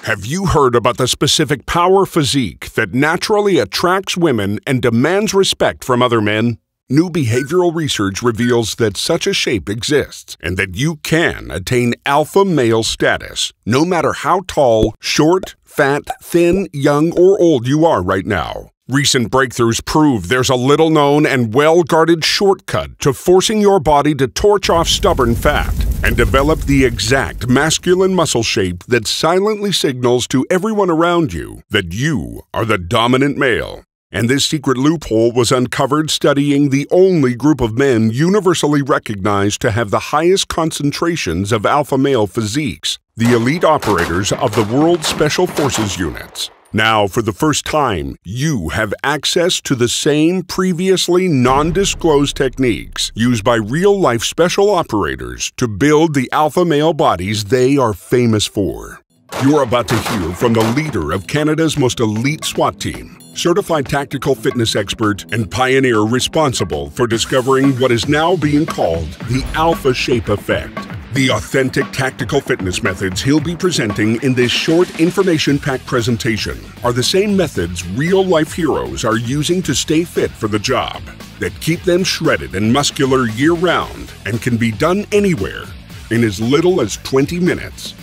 Have you heard about the specific power physique that naturally attracts women and demands respect from other men? New behavioral research reveals that such a shape exists and that you can attain alpha male status, no matter how tall, short, fat, thin, young, or old you are right now. Recent breakthroughs prove there's a little-known and well-guarded shortcut to forcing your body to torch off stubborn fat and develop the exact masculine muscle shape that silently signals to everyone around you that you are the dominant male. And this secret loophole was uncovered studying the only group of men universally recognized to have the highest concentrations of alpha male physiques, the elite operators of the world's special forces units. Now, for the first time, you have access to the same previously non-disclosed techniques used by real-life special operators to build the alpha male bodies they are famous for. You're about to hear from the leader of Canada's most elite SWAT team, certified tactical fitness expert and pioneer responsible for discovering what is now being called the alpha shape effect. The authentic tactical fitness methods he'll be presenting in this short information-packed presentation are the same methods real-life heroes are using to stay fit for the job, that keep them shredded and muscular year-round and can be done anywhere in as little as 20 minutes.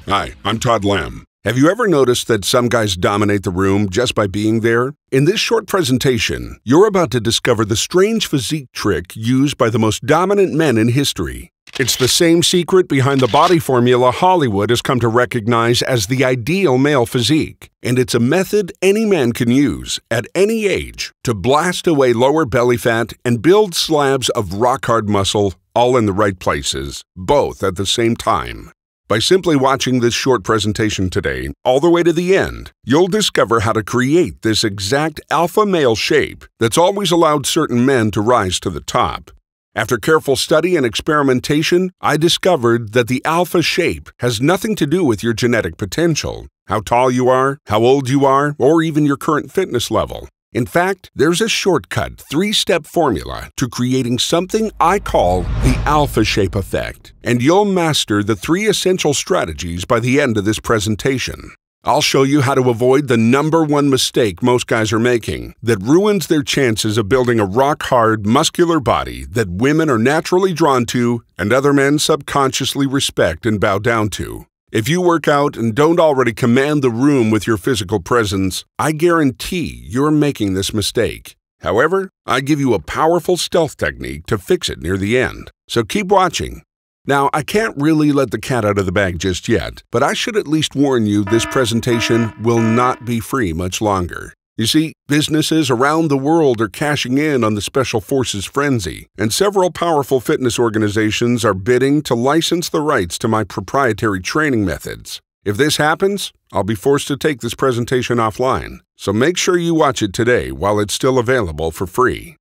Hi, I'm Todd Lamb. Have you ever noticed that some guys dominate the room just by being there? In this short presentation, you're about to discover the strange physique trick used by the most dominant men in history. It's the same secret behind the body formula Hollywood has come to recognize as the ideal male physique. And it's a method any man can use, at any age, to blast away lower belly fat and build slabs of rock-hard muscle, all in the right places, both at the same time. By simply watching this short presentation today, all the way to the end, you'll discover how to create this exact alpha male shape that's always allowed certain men to rise to the top. After careful study and experimentation, I discovered that the alpha shape has nothing to do with your genetic potential, how tall you are, how old you are, or even your current fitness level. In fact, there's a shortcut 3-step formula to creating something I call the alpha shape effect, and you'll master the 3 essential strategies by the end of this presentation. I'll show you how to avoid the #1 mistake most guys are making that ruins their chances of building a rock-hard, muscular body that women are naturally drawn to and other men subconsciously respect and bow down to. If you work out and don't already command the room with your physical presence, I guarantee you're making this mistake. However, I give you a powerful stealth technique to fix it near the end, so keep watching. Now, I can't really let the cat out of the bag just yet, but I should at least warn you this presentation will not be free much longer. You see, businesses around the world are cashing in on the Special Forces frenzy, and several powerful fitness organizations are bidding to license the rights to my proprietary training methods. If this happens, I'll be forced to take this presentation offline, so make sure you watch it today while it's still available for free.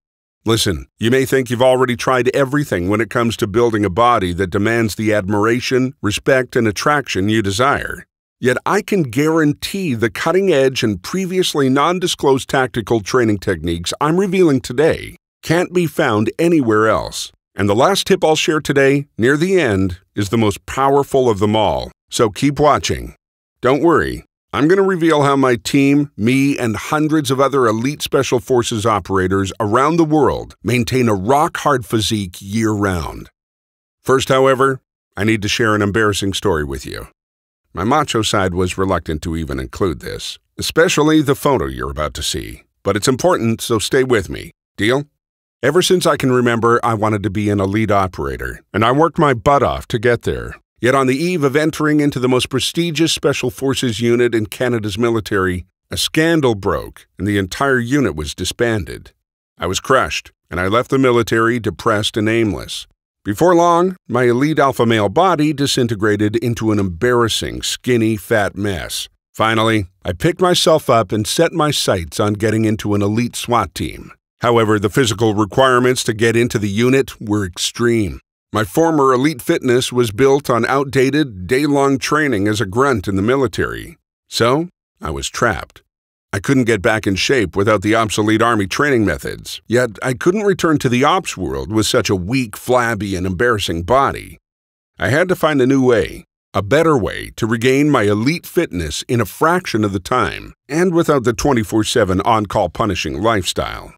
Listen, you may think you've already tried everything when it comes to building a body that demands the admiration, respect, and attraction you desire. Yet I can guarantee the cutting-edge and previously non-disclosed tactical training techniques I'm revealing today can't be found anywhere else. And the last tip I'll share today, near the end, is the most powerful of them all. So keep watching. Don't worry. I'm going to reveal how my team, me, and hundreds of other elite Special Forces operators around the world maintain a rock-hard physique year-round. First, however, I need to share an embarrassing story with you. My macho side was reluctant to even include this, especially the photo you're about to see. But it's important, so stay with me. Deal? Ever since I can remember, I wanted to be an elite operator, and I worked my butt off to get there. Yet on the eve of entering into the most prestigious Special Forces unit in Canada's military, a scandal broke and the entire unit was disbanded. I was crushed, and I left the military depressed and aimless. Before long, my elite alpha male body disintegrated into an embarrassing, skinny, fat mess. Finally, I picked myself up and set my sights on getting into an elite SWAT team. However, the physical requirements to get into the unit were extreme. My former elite fitness was built on outdated, day-long training as a grunt in the military. So, I was trapped. I couldn't get back in shape without the obsolete Army training methods, yet I couldn't return to the ops world with such a weak, flabby, and embarrassing body. I had to find a new way, A better way to regain my elite fitness in a fraction of the time and without the 24/7 on-call punishing lifestyle.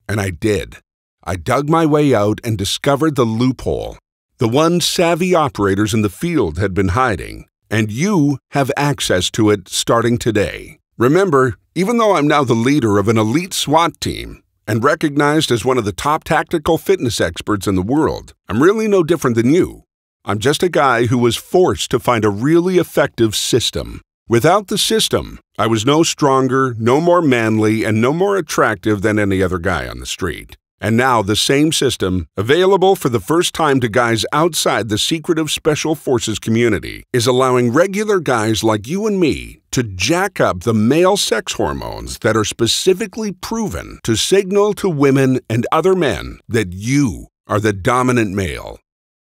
And I did. I dug my way out and discovered the loophole, the one savvy operators in the field had been hiding, and you have access to it starting today. Remember, even though I'm now the leader of an elite SWAT team and recognized as one of the top tactical fitness experts in the world, I'm really no different than you. I'm just a guy who was forced to find a really effective system. Without the system, I was no stronger, no more manly, and no more attractive than any other guy on the street. And now the same system, available for the first time to guys outside the secretive Special Forces community, is allowing regular guys like you and me to jack up the male sex hormones that are specifically proven to signal to women and other men that you are the dominant male.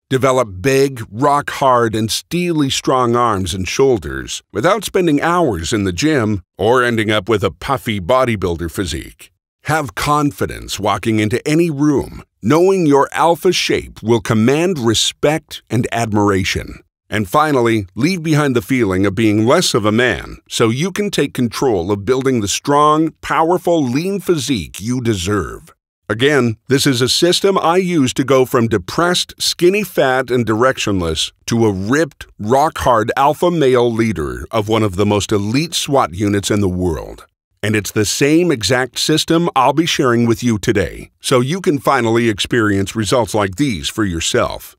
Develop big, rock-hard, and steely strong arms and shoulders without spending hours in the gym or ending up with a puffy bodybuilder physique. Have confidence walking into any room, knowing your alpha shape will command respect and admiration. And finally, leave behind the feeling of being less of a man so you can take control of building the strong, powerful, lean physique you deserve. Again, this is a system I use to go from depressed, skinny fat, and directionless to a ripped, rock-hard alpha male leader of one of the most elite SWAT units in the world. And it's the same exact system I'll be sharing with you today, so you can finally experience results like these for yourself.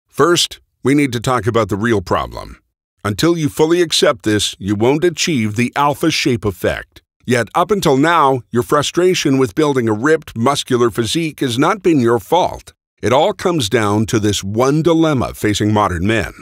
First, we need to talk about the real problem. Until you fully accept this, you won't achieve the alpha shape effect. Yet up until now, your frustration with building a ripped, muscular physique has not been your fault. It all comes down to this one dilemma facing modern men.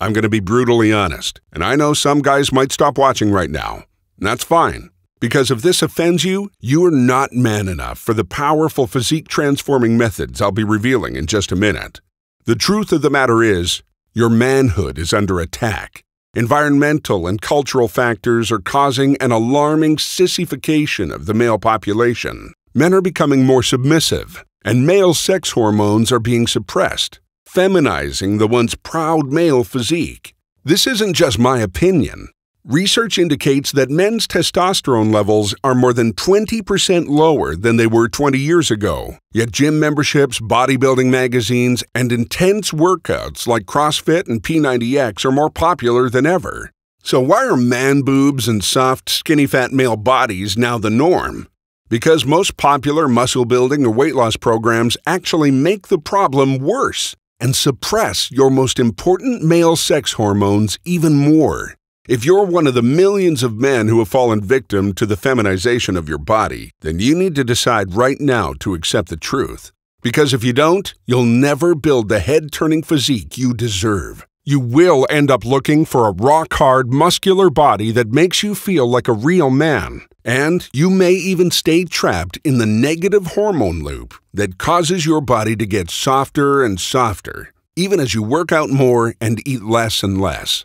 I'm going to be brutally honest, and I know some guys might stop watching right now. And that's fine, because if this offends you, you are not man enough for the powerful physique-transforming methods I'll be revealing in just a minute. The truth of the matter is, your manhood is under attack. Environmental and cultural factors are causing an alarming sissification of the male population. Men are becoming more submissive, and male sex hormones are being suppressed, feminizing the once proud male physique. This isn't just my opinion. Research indicates that men's testosterone levels are more than 20% lower than they were 20 years ago. Yet gym memberships, bodybuilding magazines, and intense workouts like CrossFit and P90X are more popular than ever. So why are man boobs and soft, skinny fat male bodies now the norm? Because most popular muscle building or weight loss programs actually make the problem worse and suppress your most important male sex hormones even more. If you're one of the millions of men who have fallen victim to the feminization of your body, then you need to decide right now to accept the truth. Because if you don't, you'll never build the head-turning physique you deserve. You will end up looking for a rock-hard, muscular body that makes you feel like a real man. And you may even stay trapped in the negative hormone loop that causes your body to get softer and softer, even as you work out more and eat less and less.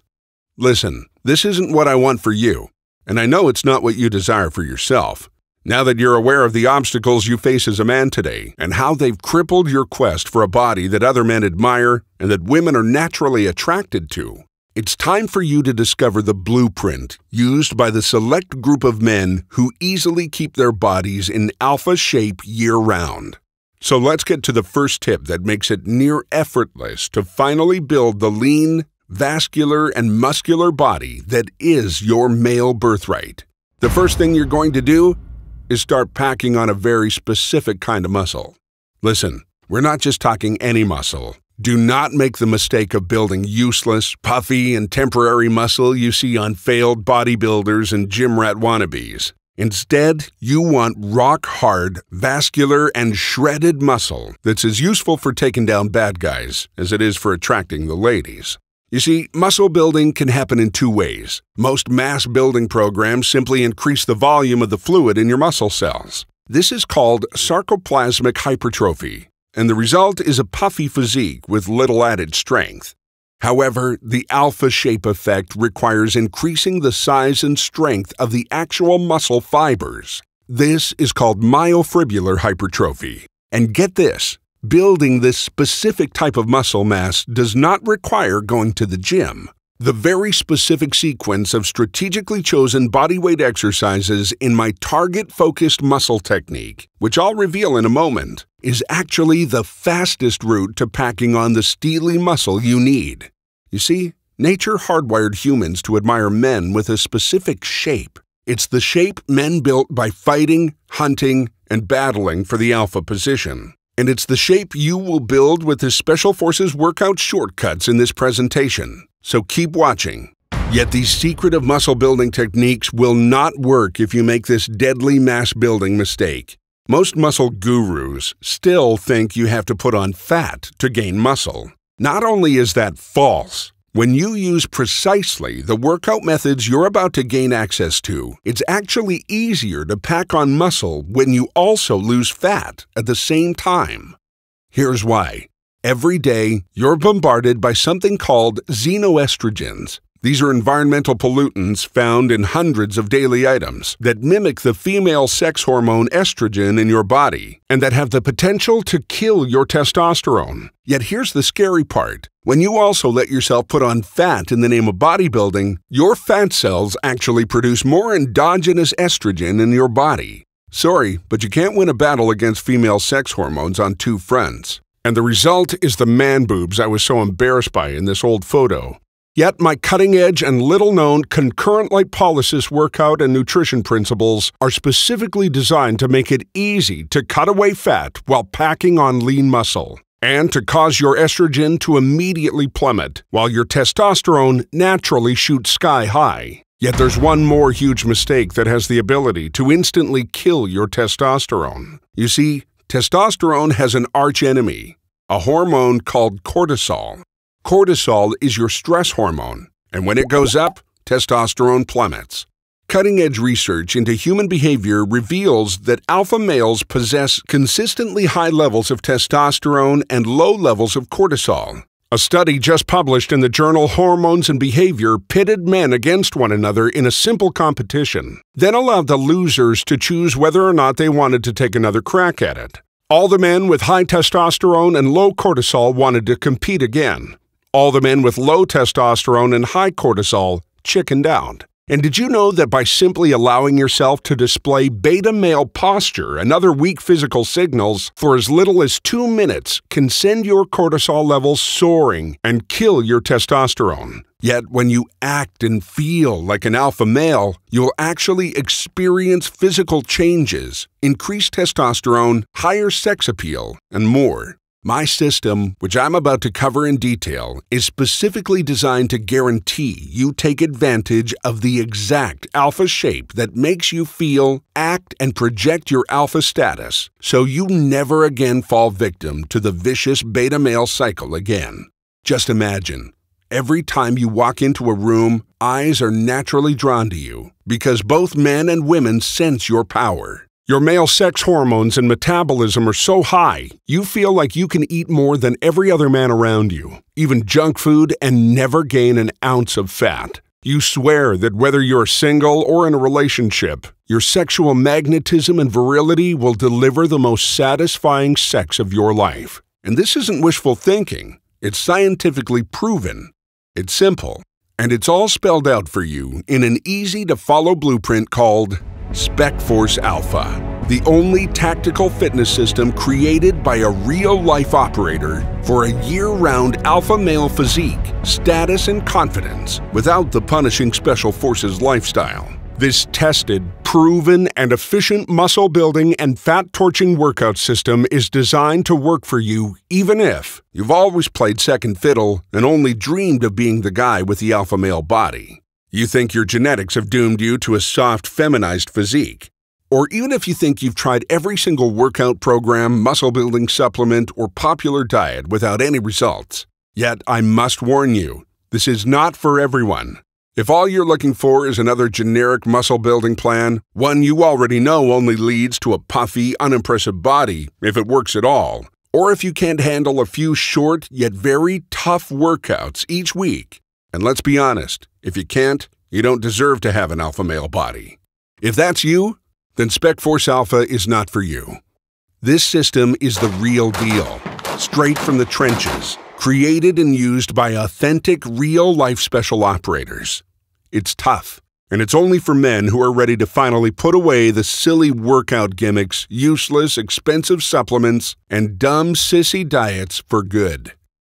Listen, this isn't what I want for you, and I know it's not what you desire for yourself. Now that you're aware of the obstacles you face as a man today and how they've crippled your quest for a body that other men admire and that women are naturally attracted to, it's time for you to discover the blueprint used by the select group of men who easily keep their bodies in alpha shape year-round. So let's get to the first tip that makes it near effortless to finally build the lean, vascular, and muscular body that is your male birthright. The first thing you're going to do is start packing on a very specific kind of muscle. Listen, we're not just talking any muscle. Do not make the mistake of building useless, puffy, and temporary muscle you see on failed bodybuilders and gym rat wannabes. Instead, you want rock-hard, vascular, and shredded muscle that's as useful for taking down bad guys as it is for attracting the ladies. You see, muscle building can happen in two ways. Most mass building programs simply increase the volume of the fluid in your muscle cells. This is called sarcoplasmic hypertrophy, and the result is a puffy physique with little added strength. However, the alpha shape effect requires increasing the size and strength of the actual muscle fibers. This is called myofibrillar hypertrophy. And get this, building this specific type of muscle mass does not require going to the gym. The very specific sequence of strategically chosen bodyweight exercises in my target-focused muscle technique, which I'll reveal in a moment, is actually the fastest route to packing on the steely muscle you need. You see, nature hardwired humans to admire men with a specific shape. It's the shape men built by fighting, hunting, and battling for the alpha position. And it's the shape you will build with the Special Forces workout shortcuts in this presentation. So keep watching. Yet these secretive muscle building techniques will not work if you make this deadly mass building mistake. Most muscle gurus still think you have to put on fat to gain muscle. Not only is that false, when you use precisely the workout methods you're about to gain access to, it's actually easier to pack on muscle when you also lose fat at the same time. Here's why. Every day, you're bombarded by something called xenoestrogens. These are environmental pollutants found in hundreds of daily items that mimic the female sex hormone estrogen in your body and that have the potential to kill your testosterone. Yet here's the scary part. When you also let yourself put on fat in the name of bodybuilding, your fat cells actually produce more endogenous estrogen in your body. Sorry, but you can't win a battle against female sex hormones on two fronts. And the result is the man boobs I was so embarrassed by in this old photo. Yet my cutting-edge and little-known concurrent lipolysis workout and nutrition principles are specifically designed to make it easy to cut away fat while packing on lean muscle, and to cause your estrogen to immediately plummet while your testosterone naturally shoots sky high. Yet there's one more huge mistake that has the ability to instantly kill your testosterone. You see, testosterone has an archenemy, a hormone called cortisol. Cortisol is your stress hormone, and when it goes up, testosterone plummets. Cutting-edge research into human behavior reveals that alpha males possess consistently high levels of testosterone and low levels of cortisol. A study just published in the journal Hormones and Behavior pitted men against one another in a simple competition, then allowed the losers to choose whether or not they wanted to take another crack at it. All the men with high testosterone and low cortisol wanted to compete again. All the men with low testosterone and high cortisol chickened out. And did you know that by simply allowing yourself to display beta male posture and other weak physical signals for as little as 2 minutes can send your cortisol levels soaring and kill your testosterone? Yet when you act and feel like an alpha male, you'll actually experience physical changes, increased testosterone, higher sex appeal, and more. My system, which I'm about to cover in detail, is specifically designed to guarantee you take advantage of the exact alpha shape that makes you feel, act, and project your alpha status, so you never again fall victim to the vicious beta male cycle again. Just imagine, every time you walk into a room, eyes are naturally drawn to you, because both men and women sense your power. Your male sex hormones and metabolism are so high, you feel like you can eat more than every other man around you, even junk food, and never gain an ounce of fat. You swear that whether you're single or in a relationship, your sexual magnetism and virility will deliver the most satisfying sex of your life. And this isn't wishful thinking. It's scientifically proven. It's simple, and it's all spelled out for you in an easy-to-follow blueprint called SpecForce Alpha, the only tactical fitness system created by a real-life operator for a year-round alpha male physique, status, and confidence without the punishing Special Forces lifestyle. This tested, proven, and efficient muscle-building and fat-torching workout system is designed to work for you even if you've always played second fiddle and only dreamed of being the guy with the alpha male body. You think your genetics have doomed you to a soft, feminized physique. Or even if you think you've tried every single workout program, muscle-building supplement, or popular diet without any results. Yet, I must warn you, this is not for everyone. If all you're looking for is another generic muscle-building plan, one you already know only leads to a puffy, unimpressive body, if it works at all, or if you can't handle a few short yet very tough workouts each week, and let's be honest, if you can't, you don't deserve to have an alpha male body. If that's you, then SpecForce Alpha is not for you. This system is the real deal, straight from the trenches, created and used by authentic, real-life special operators. It's tough, and it's only for men who are ready to finally put away the silly workout gimmicks, useless, expensive supplements, and dumb, sissy diets for good.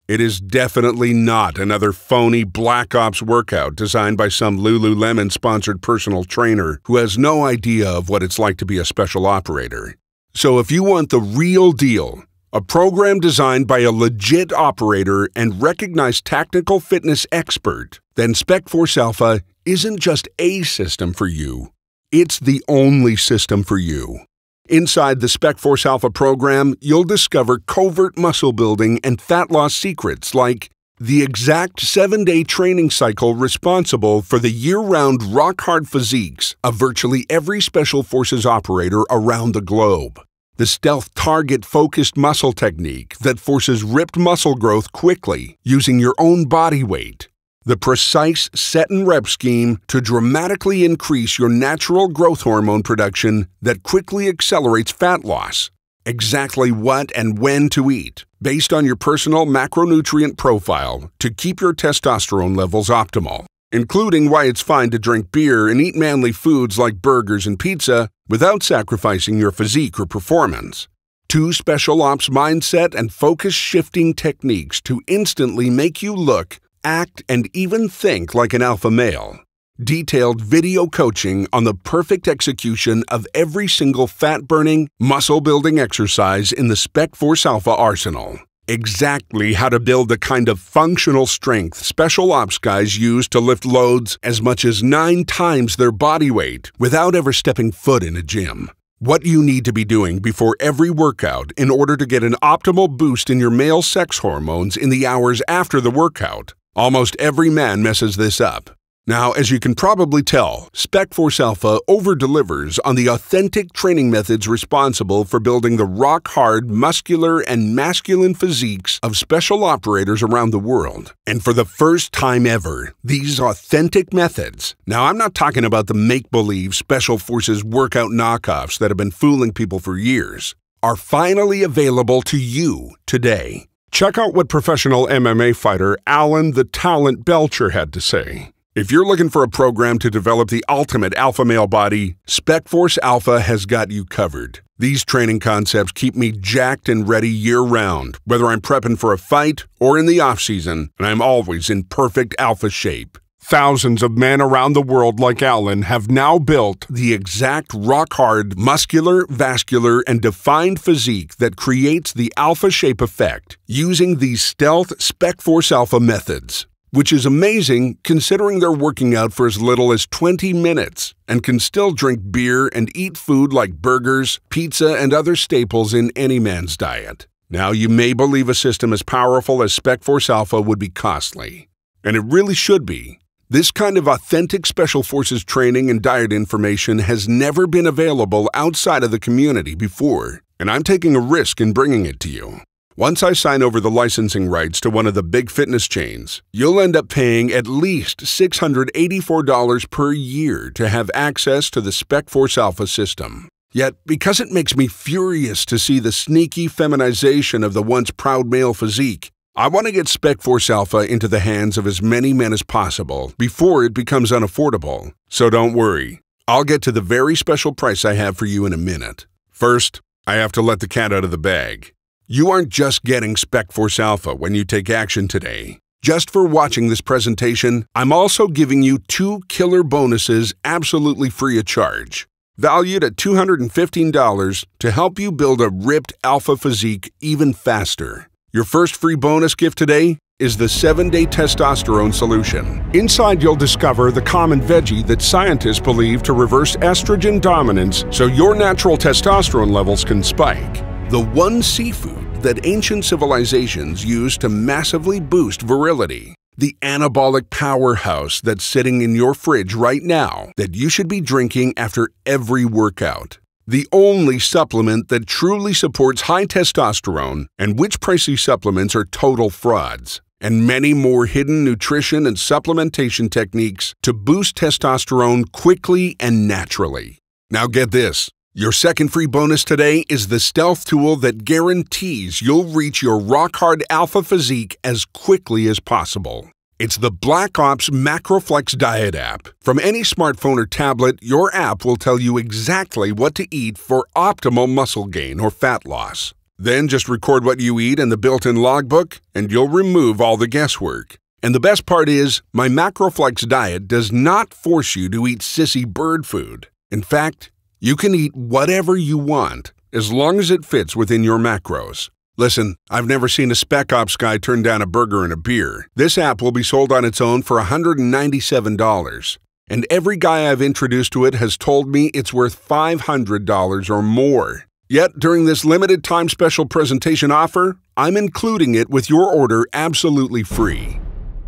It is definitely not another phony BLACKOPS workout designed by some Lululemon-sponsored personal trainer who has no idea of what it's like to be a special operator. So if you want the real deal, a program designed by a legit operator and recognized technical fitness expert, then SpecForce Alpha isn't just a system for you. It's the only system for you. Inside the SpecForce Alpha program, you'll discover covert muscle building and fat loss secrets like the exact 7-day training cycle responsible for the year-round rock-hard physiques of virtually every Special Forces operator around the globe. The stealth target-focused muscle technique that forces ripped muscle growth quickly using your own body weight. The precise set-and-rep scheme to dramatically increase your natural growth hormone production that quickly accelerates fat loss. Exactly what and when to eat, based on your personal macronutrient profile to keep your testosterone levels optimal, including why it's fine to drink beer and eat manly foods like burgers and pizza without sacrificing your physique or performance. 2 special ops mindset and focus shifting techniques to instantly make you look, act, and even think like an alpha male. Detailed video coaching on the perfect execution of every single fat-burning, muscle-building exercise in the SpecForce Alpha arsenal. Exactly how to build the kind of functional strength special ops guys use to lift loads as much as 9 times their body weight without ever stepping foot in a gym. What you need to be doing before every workout in order to get an optimal boost in your male sex hormones in the hours after the workout. Almost every man messes this up. Now, as you can probably tell, SpecForce Alpha over-delivers on the authentic training methods responsible for building the rock-hard, muscular, and masculine physiques of special operators around the world. And for the first time ever, these authentic methods, now I'm not talking about the make-believe Special Forces workout knockoffs that have been fooling people for years, are finally available to you today. Check out what professional MMA fighter Alan the Talent Belcher had to say. If you're looking for a program to develop the ultimate alpha male body, SpecForce Alpha has got you covered. These training concepts keep me jacked and ready year-round, whether I'm prepping for a fight or in the off-season, and I'm always in perfect alpha shape. Thousands of men around the world like Alan have now built the exact rock-hard, muscular, vascular, and defined physique that creates the alpha shape effect using these stealth SpecForce Alpha methods. Which is amazing considering they're working out for as little as 20 minutes and can still drink beer and eat food like burgers, pizza, and other staples in any man's diet. Now, you may believe a system as powerful as SpecForce Alpha would be costly. And it really should be. This kind of authentic Special Forces training and diet information has never been available outside of the community before, and I'm taking a risk in bringing it to you. Once I sign over the licensing rights to one of the big fitness chains, you'll end up paying at least $684 per year to have access to the SpecForce Alpha system. Yet, because it makes me furious to see the sneaky feminization of the once proud male physique, I want to get SpecForce Alpha into the hands of as many men as possible before it becomes unaffordable. So don't worry, I'll get to the very special price I have for you in a minute. First, I have to let the cat out of the bag. You aren't just getting SpecForce Alpha when you take action today. Just for watching this presentation, I'm also giving you 2 killer bonuses absolutely free of charge, valued at $215 to help you build a ripped alpha physique even faster. Your first free bonus gift today is the 7-day testosterone solution. Inside, you'll discover the common veggie that scientists believe to reverse estrogen dominance so your natural testosterone levels can spike. The one seafood that ancient civilizations used to massively boost virility. The anabolic powerhouse that's sitting in your fridge right now that you should be drinking after every workout. The only supplement that truly supports high testosterone, and which pricey supplements are total frauds. And many more hidden nutrition and supplementation techniques to boost testosterone quickly and naturally. Now get this. Your second free bonus today is the stealth tool that guarantees you'll reach your rock-hard alpha physique as quickly as possible. It's the BLACKOPS MACROFLEX Diet app. From any smartphone or tablet, your app will tell you exactly what to eat for optimal muscle gain or fat loss. Then just record what you eat in the built-in logbook, and you'll remove all the guesswork. And the best part is, my MACROFLEX diet does not force you to eat sissy bird food. In fact, you can eat whatever you want, as long as it fits within your macros. Listen, I've never seen a SpecOps guy turn down a burger and a beer. This app will be sold on its own for $197. And every guy I've introduced to it has told me it's worth $500 or more. Yet, during this limited time special presentation offer, I'm including it with your order absolutely free.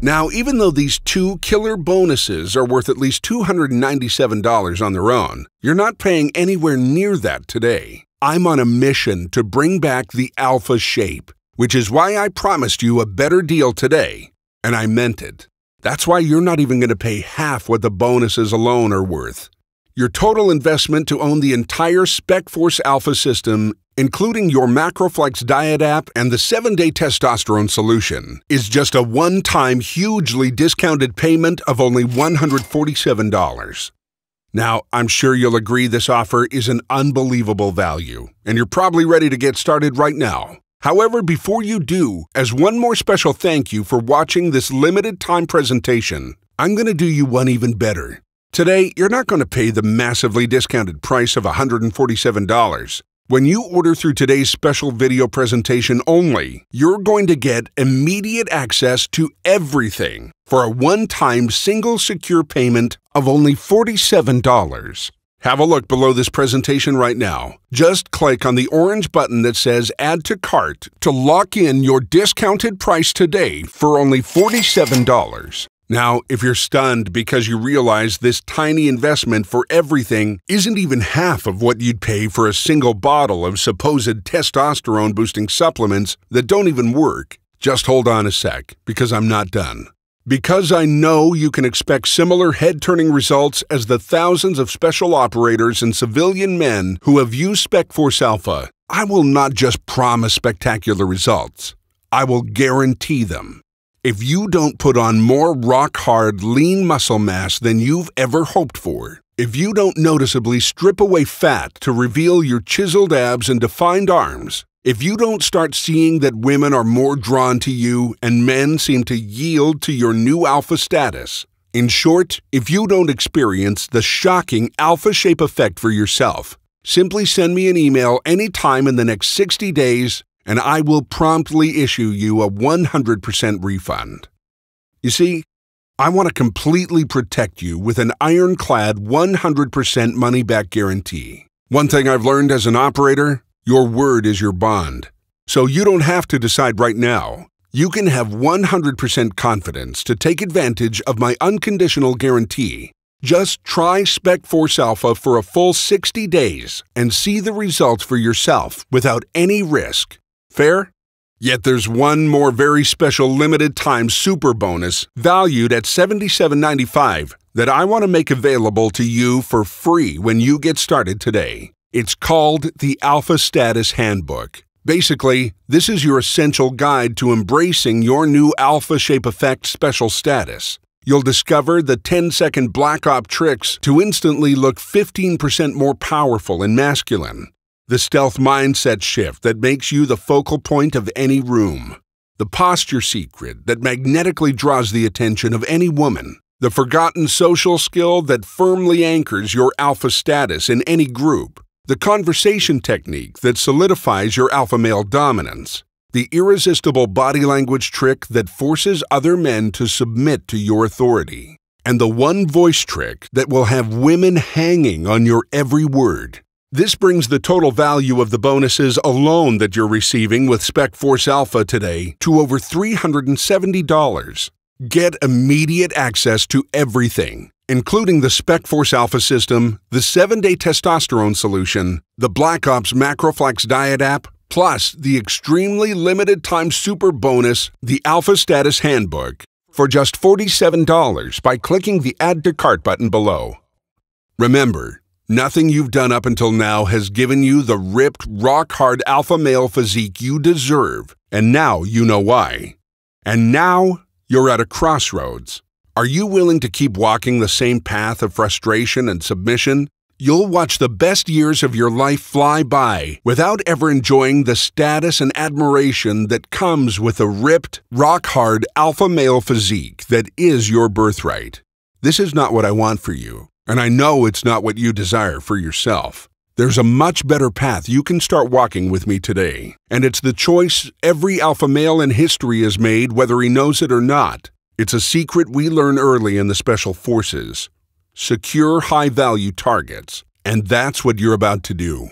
Now, even though these two killer bonuses are worth at least $297 on their own, you're not paying anywhere near that today. I'm on a mission to bring back the alpha shape, which is why I promised you a better deal today, and I meant it. That's why you're not even going to pay half what the bonuses alone are worth. Your total investment to own the entire SpecForce Alpha system, including your MACROFLEX diet app and the 7-day testosterone solution, is just a one-time hugely discounted payment of only $147. Now, I'm sure you'll agree this offer is an unbelievable value, and you're probably ready to get started right now. However, before you do, as one more special thank you for watching this limited time presentation, I'm going to do you one even better. Today, you're not going to pay the massively discounted price of $147. When you order through today's special video presentation only, you're going to get immediate access to everything for a one-time single secure payment of only $47. Have a look below this presentation right now. Just click on the orange button that says Add to Cart to lock in your discounted price today for only $47. Now, if you're stunned because you realize this tiny investment for everything isn't even half of what you'd pay for a single bottle of supposed testosterone-boosting supplements that don't even work, just hold on a sec, because I'm not done. Because I know you can expect similar head-turning results as the thousands of special operators and civilian men who have used SpecForce Alpha, I will not just promise spectacular results. I will guarantee them. If you don't put on more rock-hard, lean muscle mass than you've ever hoped for, if you don't noticeably strip away fat to reveal your chiseled abs and defined arms, if you don't start seeing that women are more drawn to you and men seem to yield to your new alpha status, in short, if you don't experience the shocking alpha shape effect for yourself, simply send me an email anytime in the next 60 days and I will promptly issue you a 100% refund. You see, I want to completely protect you with an ironclad 100% money-back guarantee. One thing I've learned as an operator, your word is your bond. So you don't have to decide right now. You can have 100% confidence to take advantage of my unconditional guarantee. Just try SpecForce Alpha for a full 60 days and see the results for yourself without any risk. Fair? Yet there's one more very special limited time super bonus valued at $77.95 that I want to make available to you for free when you get started today. It's called the Alpha Status Handbook. Basically, this is your essential guide to embracing your new alpha shape effect special status. You'll discover the 10-second BLACKOPS tricks to instantly look 15% more powerful and masculine. The stealth mindset shift that makes you the focal point of any room. The posture secret that magnetically draws the attention of any woman. The forgotten social skill that firmly anchors your alpha status in any group. The conversation technique that solidifies your alpha male dominance. The irresistible body language trick that forces other men to submit to your authority. And the one voice trick that will have women hanging on your every word. This brings the total value of the bonuses alone that you're receiving with SpecForce Alpha today to over $370. Get immediate access to everything, including the SpecForce Alpha system, the 7-day testosterone solution, the BLACKOPS MACROFLEX diet app, plus the extremely limited time super bonus, the Alpha Status Handbook, for just $47 by clicking the Add to Cart button below. Remember, Nothing you've done up until now has given you the ripped, rock-hard alpha male physique you deserve, and now you know why. And now you're at a crossroads. Are you willing to keep walking the same path of frustration and submission? You'll watch the best years of your life fly by without ever enjoying the status and admiration that comes with a ripped, rock-hard alpha male physique that is your birthright. This is not what I want for you, and I know it's not what you desire for yourself. There's a much better path you can start walking with me today, and it's the choice every alpha male in history has made, whether he knows it or not. It's a secret we learn early in the Special Forces. Secure high-value targets, and that's what you're about to do.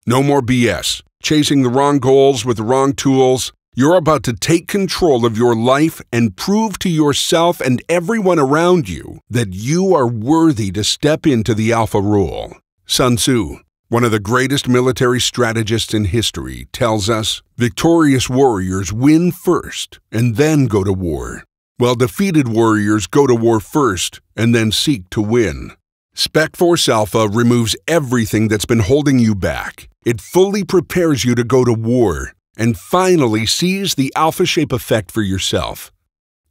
No more BS, chasing the wrong goals with the wrong tools. You're about to take control of your life and prove to yourself and everyone around you that you are worthy to step into the alpha role. Sun Tzu, one of the greatest military strategists in history, tells us victorious warriors win first and then go to war, while defeated warriors go to war first and then seek to win. SpecForce Alpha removes everything that's been holding you back. It fully prepares you to go to war and finally seize the alpha shape effect for yourself.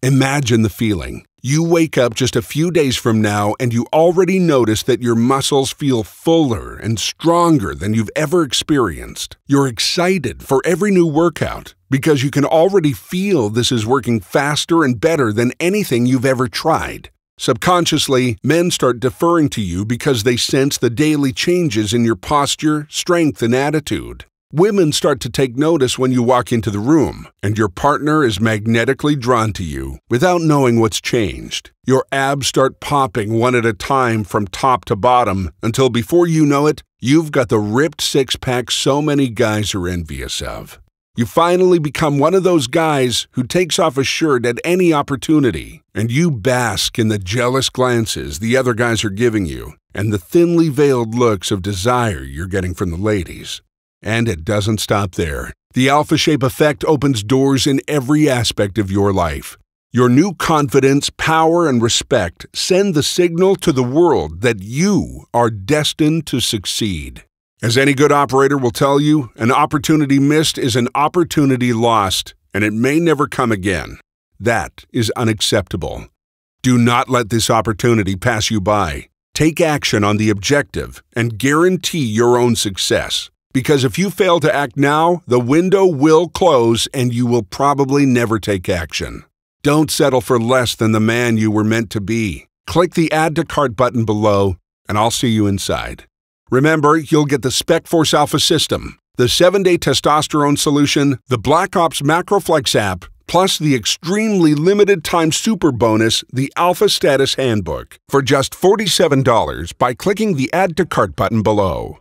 Imagine the feeling. You wake up just a few days from now and you already notice that your muscles feel fuller and stronger than you've ever experienced. You're excited for every new workout because you can already feel this is working faster and better than anything you've ever tried. Subconsciously, men start deferring to you because they sense the daily changes in your posture, strength, and attitude. Women start to take notice when you walk into the room, and your partner is magnetically drawn to you without knowing what's changed. Your abs start popping one at a time from top to bottom until before you know it, you've got the ripped six-pack so many guys are envious of. You finally become one of those guys who takes off a shirt at any opportunity, and you bask in the jealous glances the other guys are giving you and the thinly veiled looks of desire you're getting from the ladies. And it doesn't stop there. The alpha shape effect opens doors in every aspect of your life. Your new confidence, power, and respect send the signal to the world that you are destined to succeed. As any good operator will tell you, an opportunity missed is an opportunity lost, and it may never come again. That is unacceptable. Do not let this opportunity pass you by. Take action on the objective and guarantee your own success. Because if you fail to act now, the window will close and you will probably never take action. Don't settle for less than the man you were meant to be. Click the Add to Cart button below, and I'll see you inside. Remember, you'll get the SpecForce Alpha System, the 7-Day Testosterone Solution, the BLACKOPS MACROFLEX app, plus the extremely limited-time super bonus, the Alpha Status Handbook, for just $47 by clicking the Add to Cart button below.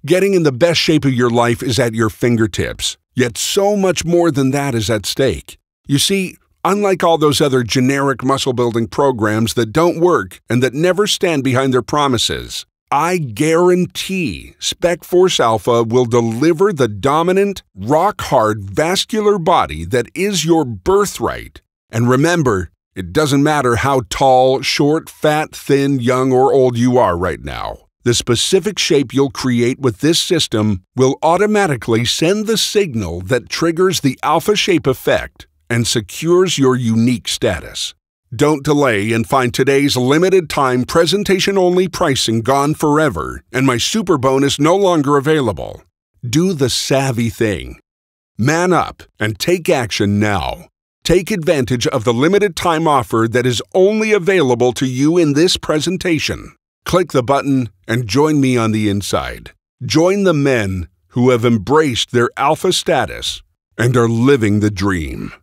Getting in the best shape of your life is at your fingertips, yet so much more than that is at stake. You see, unlike all those other generic muscle-building programs that don't work and that never stand behind their promises, I guarantee SpecForce Alpha will deliver the dominant, rock-hard vascular body that is your birthright. And remember, it doesn't matter how tall, short, fat, thin, young, or old you are right now. The specific shape you'll create with this system will automatically send the signal that triggers the alpha shape effect and secures your unique status. Don't delay and find today's limited-time presentation-only pricing gone forever and my super bonus no longer available. Do the savvy thing. Man up and take action now. Take advantage of the limited-time offer that is only available to you in this presentation. Click the button and join me on the inside. Join the men who have embraced their alpha status and are living the dream.